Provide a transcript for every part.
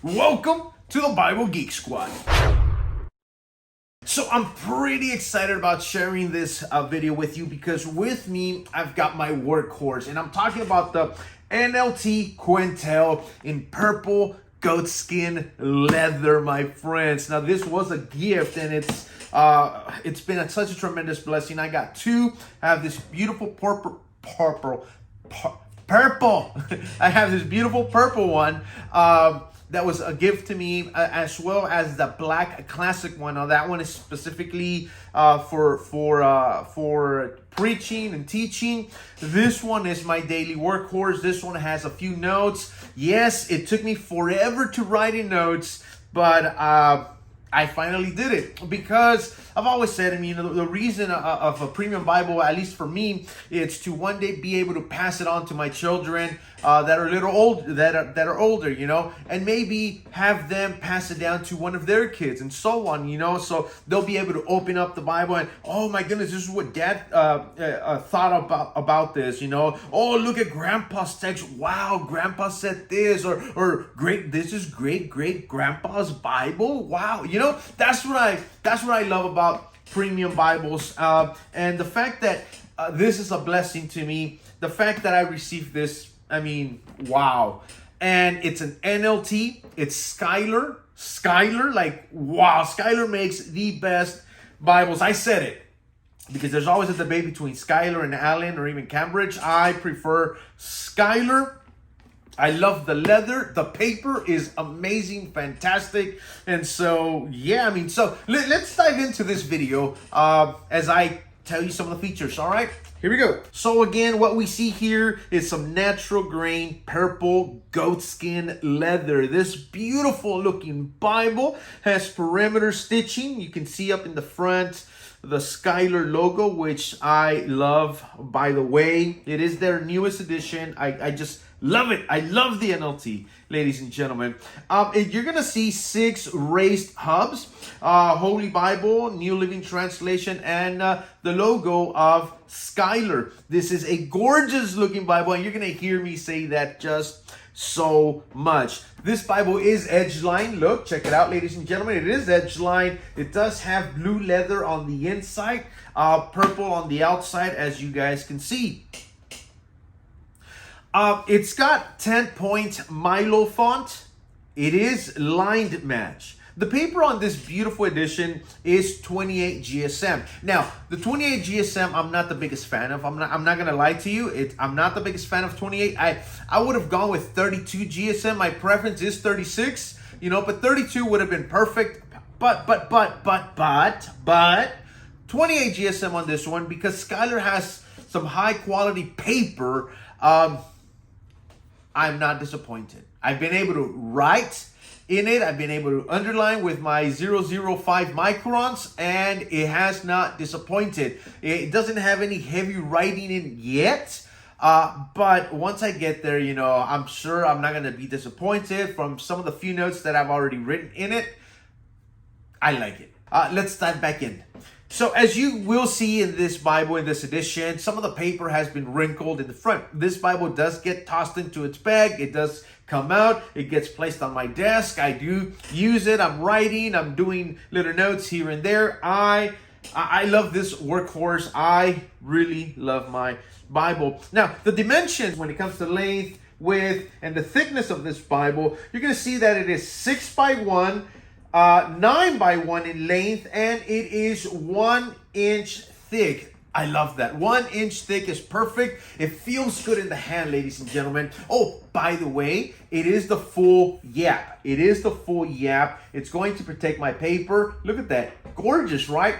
Welcome to the Bible Geek Squad. So I'm pretty excited about sharing this video with you because with me, I've got my workhorse and I'm talking about the NLT Quintel in purple goatskin leather, my friends. Now this was a gift and it's been such a tremendous blessing. I got two. I have this beautiful purple. I have this beautiful purple one that was a gift to me, as well as the black classic one. Now that one is specifically for preaching and teaching. This one is my daily workhorse. This one has a few notes. Yes, it took me forever to write in notes, but I finally did it because I've always said, the reason of a premium Bible, at least for me, it's to one day be able to pass it on to my children that are a little old, that are older, and maybe have them pass it down to one of their kids and so on, so they'll be able to open up the Bible and, oh my goodness, this is what Dad thought about this, oh, look at Grandpa's text. Wow, Grandpa said this, or great, this is great Grandpa's Bible. Wow, that's what I love about premium Bibles, and the fact that this is a blessing to me. The fact that I received this, wow. And it's an NLT. It's Schuyler. Like, wow. Schuyler makes the best Bibles. I said it because there's always a debate between Schuyler and Allen or even Cambridge. I prefer Schuyler. I love the leather. The paper is amazing, fantastic. And so, yeah, so let's dive into this video as I tell you some of the features, all right? Here we go. So again, what we see here is some natural grain purple goatskin leather. This beautiful looking Bible has perimeter stitching. You can see up in the front the Schuyler logo, which I love, by the way. It is their newest edition. I just love it. I love the NLT, ladies and gentlemen. You're going to see 6 raised hubs, Holy Bible, New Living Translation, and the logo of Schuyler. This is a gorgeous looking Bible, and you're going to hear me say that just so much. This Bible is edge-lined. Look, check it out, ladies and gentlemen. It is edge-lined. It does have blue leather on the inside, purple on the outside, as you guys can see. It's got 10-point Milo font. It is lined match. The paper on this beautiful edition is 28 GSM. Now, the 28 GSM, I'm not the biggest fan of. I'm not gonna lie to you. I'm not the biggest fan of 28. I would have gone with 32 GSM. My preference is 36. But 32 would have been perfect. But 28 GSM on this one because Schuyler has some high quality paper. I'm not disappointed. I've been able to write in it. I've been able to underline with my 005 microns, and it has not disappointed. It doesn't have any heavy writing in yet, but once I get there, I'm sure I'm not going to be disappointed from some of the few notes that I've already written in it. I like it. Let's dive back in. So as you will see in this Bible, in this edition, some of the paper has been wrinkled in the front. This Bible does get tossed into its bag. It does come out. It gets placed on my desk. I do use it. I'm writing. I'm doing little notes here and there. I love this workhorse. I really love my Bible. Now, the dimensions when it comes to length, width, and the thickness of this Bible, you're going to see that it is 6x1, 9x1 in length, and it is 1 inch thick. I love that. 1 inch thick is perfect. It feels good in the hand, ladies and gentlemen. Oh, by the way, it is the full yap. It is the full yap. It's going to protect my paper. Look at that. Gorgeous, right?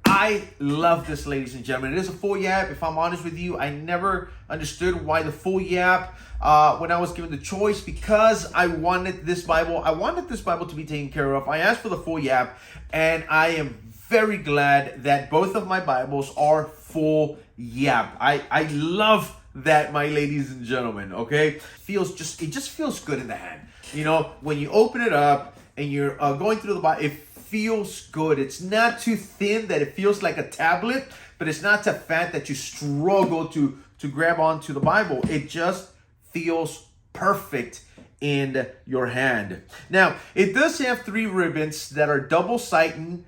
I love this, ladies and gentlemen. It is a full yap. If I'm honest with you, I never understood why the full yap when I was given the choice, because I wanted this Bible to be taken care of. I asked for the full yap, and I am very glad that both of my Bibles are full yap. I love that, my ladies and gentlemen, okay? It just feels good in the hand. When you open it up and you're going through the Bible, it feels good. It's not too thin that it feels like a tablet, but it's not too fat that you struggle to grab onto the Bible. It just feels perfect in your hand. Now, it does have 3 ribbons that are double satin,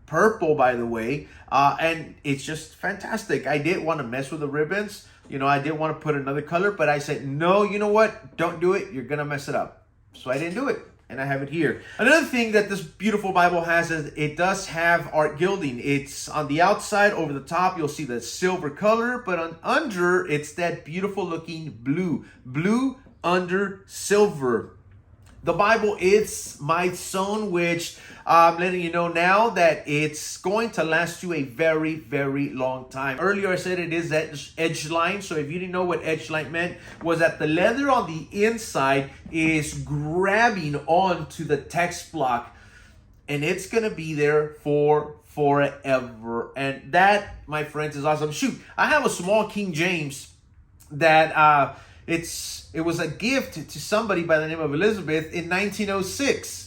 purple, by the way, and it's just fantastic. I did want to mess with the ribbons. I did want to put another color, but I said, no, you know what? Don't do it. You're going to mess it up. So I didn't do it. And I have it here. Another thing that this beautiful Bible has is it does have art gilding. It's on the outside, over the top, you'll see the silver color, but under, it's that beautiful looking blue. Blue under silver. The Bible is my zone, which I'm letting you know now that it's going to last you a very, very long time. Earlier I said it is edge line. So if you didn't know what edge line meant, was that the leather on the inside is grabbing onto the text block, and it's going to be there for forever. And that, my friends, is awesome. Shoot, I have a small King James that it was a gift to somebody by the name of Elizabeth in 1906.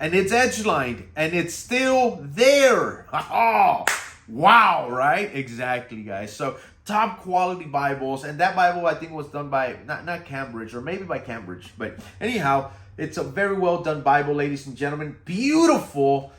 And it's edge-lined, and it's still there. Oh, wow, right? Exactly, guys. So, top quality Bibles. And that Bible, I think, was done by, not Cambridge, or maybe by Cambridge. But anyhow, it's a very well done Bible, ladies and gentlemen. Beautiful.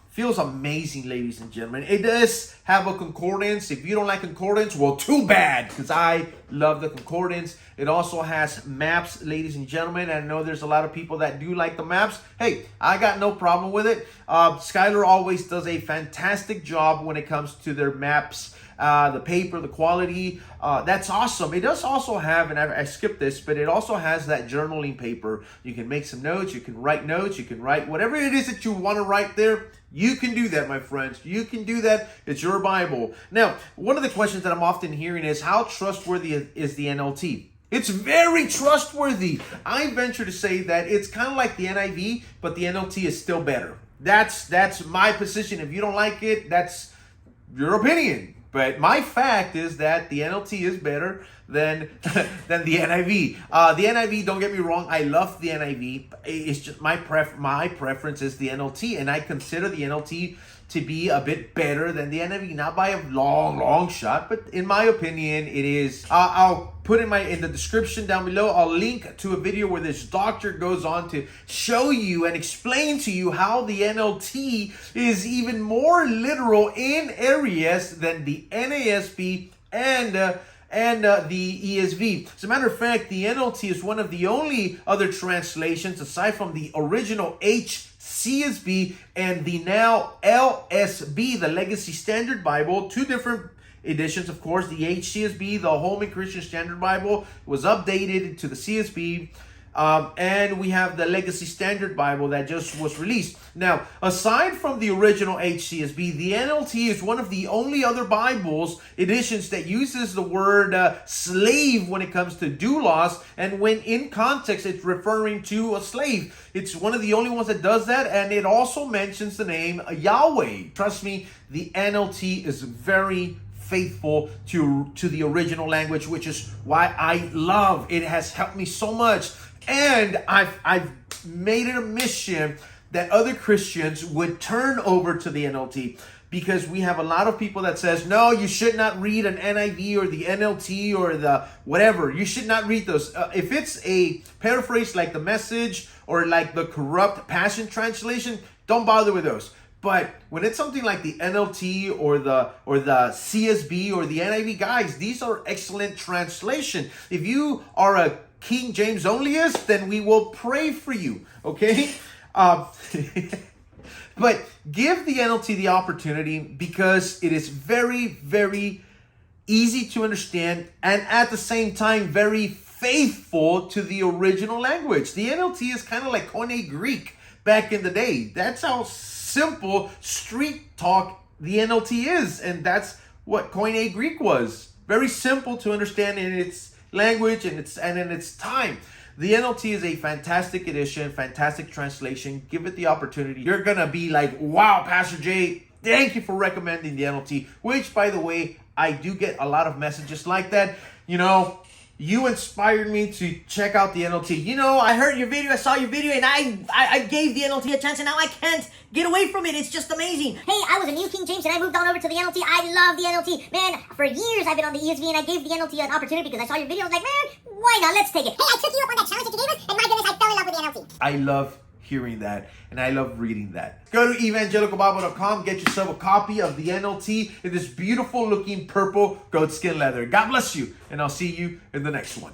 Feels amazing, ladies and gentlemen. It does have a concordance. If you don't like concordance, well, too bad, because I love the concordance. It also has maps, ladies and gentlemen. I know there's a lot of people that do like the maps. Hey, I got no problem with it. Skylar always does a fantastic job when it comes to their maps. The paper, the quality, that's awesome. It does also have, and I skipped this, but it also has that journaling paper. You can make some notes, you can write notes, you can write whatever it is that you want to write there. You can do that, my friends. You can do that. It's your Bible. Now, one of the questions that I'm often hearing is, how trustworthy is the NLT? It's very trustworthy. I venture to say that it's kind of like the NIV, but the NLT is still better. That's my position. If you don't like it, that's your opinion. But my fact is that the NLT is better than the NIV. The NIV, don't get me wrong, I love the NIV. It's just my preference is the NLT, and I consider the NLT to be a bit better than the NIV, not by a long shot, but in my opinion, it is. I'll put in the description down below, I'll link to a video where this doctor goes on to show you and explain to you how the NLT is even more literal in areas than the NASB and the ESV. As a matter of fact, the NLT is one of the only other translations aside from the original HCSB and the now LSB, the Legacy Standard Bible, 2 different editions, of course. The HCSB, the Holman Christian Standard Bible, was updated to the CSB. And we have the Legacy Standard Bible that just was released. Now, aside from the original HCSB, the NLT is one of the only other Bibles editions that uses the word slave when it comes to doulos, and when in context it's referring to a slave. It's one of the only ones that does that, and it also mentions the name Yahweh. Trust me, the NLT is very faithful to the original language, which is why I love it. Has helped me so much. And I've made it a mission that other Christians would turn over to the NLT, because we have a lot of people that says, no, you should not read an NIV or the NLT or the whatever. You should not read those. If it's a paraphrase like the Message or like the corrupt Passion Translation, don't bother with those. But when it's something like the NLT or the CSB or the NIV, guys, these are excellent translation. If you are a King James onlyist, then we will pray for you, okay? But give the NLT the opportunity, because it is very, very easy to understand and at the same time very faithful to the original language. The NLT is kind of like Koine Greek back in the day. That's how simple street talk the NLT is, and that's what Koine Greek was. Very simple to understand in its language and in its time. The NLT is a fantastic edition, fantastic translation. Give it the opportunity. You're gonna be like, wow, Pastor Jay, thank you for recommending the NLT, which, by the way, I do get a lot of messages like that. You inspired me to check out the NLT. I heard your video, I saw your video, and I gave the NLT a chance, and now I can't get away from it. It's just amazing. Hey, I was a new King James, and I moved on over to the NLT. I love the NLT. Man, for years I've been on the ESV, and I gave the NLT an opportunity because I saw your video. I was like, man, Why not? Let's take it. Hey, I took you up on that challenge that you gave us, and my goodness, I fell in love with the NLT. I love hearing that, and I love reading that. Go to evangelicalbible.com, get yourself a copy of the NLT in this beautiful looking purple goatskin leather. God bless you, and I'll see you in the next one.